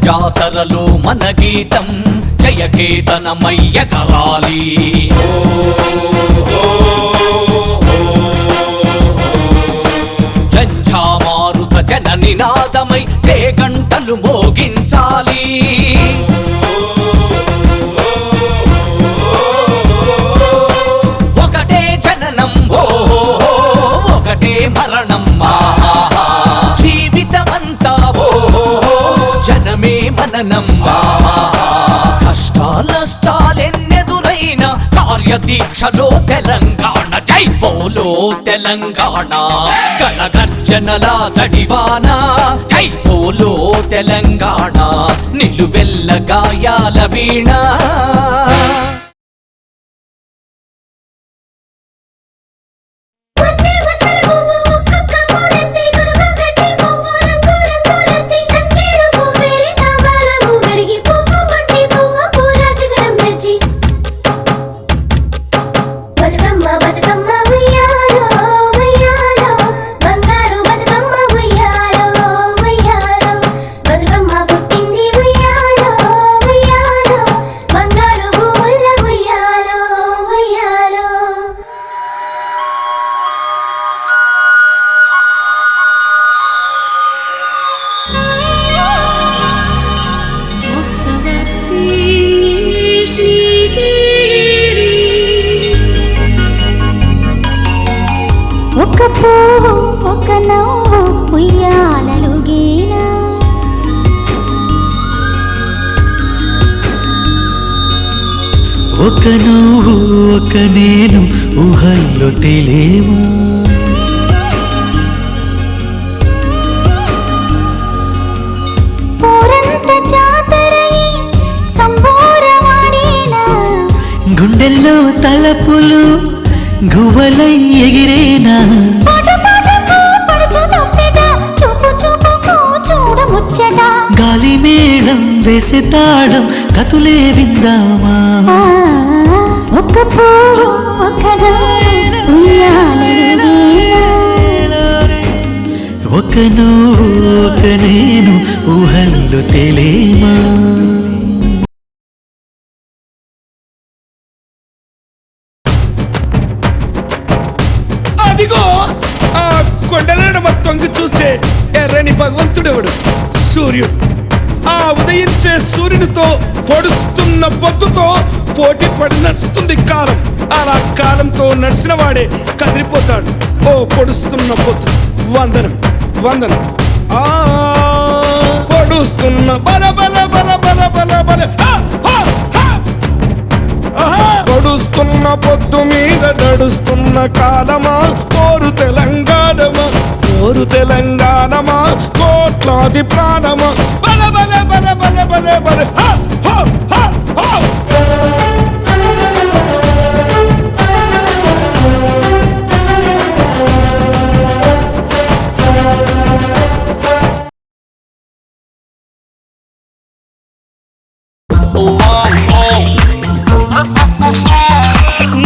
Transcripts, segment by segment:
జాతరలో మన గీతం జయకేతనమయ్య కరాలి. జంఝామారుత జన నినాదమై గంటలు మోగించాలి. ఒకటే జననం ఒకటే మరణం జీవితమంతా జనమే మననం. కష్టాలెన్నెదురైన కార్యదీక్షలో తెలంగాణ జై బోలో తెలంగాణ. గణగర్జనల జడివాన జై బోలో తెలంగాణ. నిలువెల్ల గాయాల వీణ ఒక పువ్వు ఒక నవ్వు ఉయ్యాలలుగేనా. ఒక నువ్వు ఒక నేను ఊహల్లో తెలియమా. పోరంత జాతరయి సంబోరవాడేనా. గుండెల్లో తలపులు గువ్వలై ఎగిరేనా. గాలి మేళం వేసే తాళం కతులే విందామా. ఒక పువ్వు ఒక ఒక నువ్వు ఒక నేను ఊహల్లో తెలియమా. అదిగో ఆ కొండలను మొత్తంగా చూసే ఎర్రని భగవంతుడెవడు? సూర్యుడు. ఆ ఉదయించే సూర్యునితో పొడుస్తున్న పొద్దుతో పోటీ పడి నడుస్తుంది కాలం. అలా కాలంతో నడిచిన వాడే కదిలిపోతాడు. ఓ పొడుస్తున్న పొద్దు వందనం వందనం. ఆ పొడుస్తున్న బల బల బల బల బల బల పొడుస్తున్న పొద్దు మీద నడుస్తున్న కాలమా. కోరు తెలంగాణమా కోరు తెలంగాణమా కోట్లాది ప్రాణమా. బల బల బల బల బల బల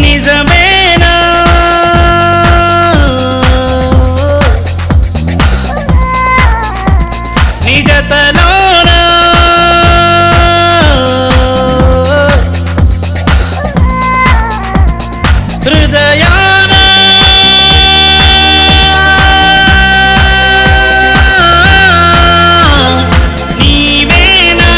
నిజమేనా నిజతలోనా హృదయాన నీవేనా.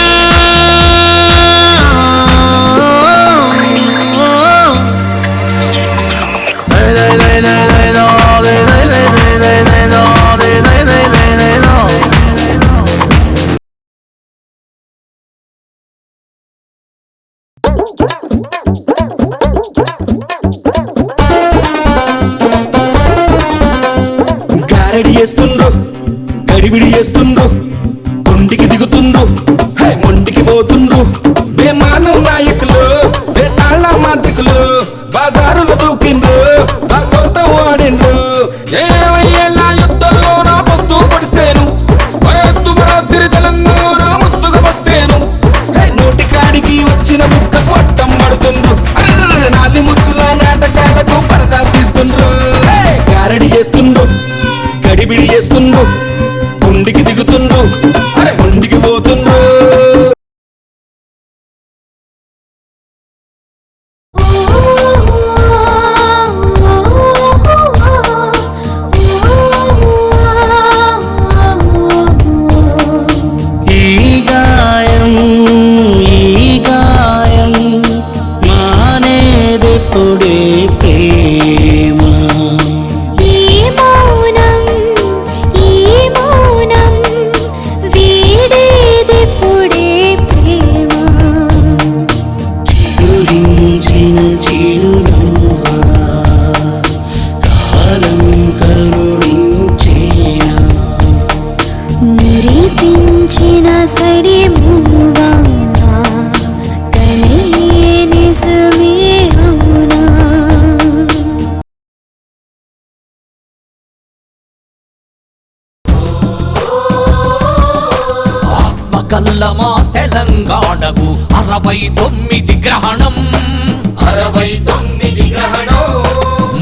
గల్లమా తెలంగాణకు 69 గ్రహణం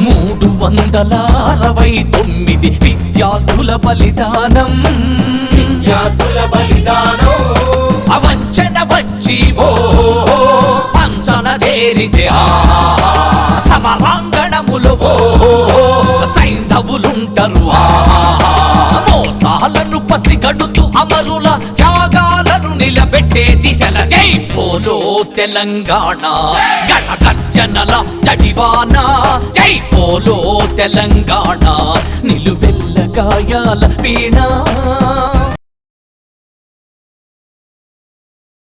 369 విద్యార్థుల బలిదానం అవంచన వచ్చి ఓ పంచన చేరితే సమరాంగణములు ఓ సైంధవులుంటరు మోసాలను పసిగడుతూ అమరుల త్యాగాలను నిలబెట్టే దిశల జై బోలో తెలంగాణ గణగర్జనల జడివాన జై బోలో తెలంగాణ నిలువెల్ల గాయాల వీణ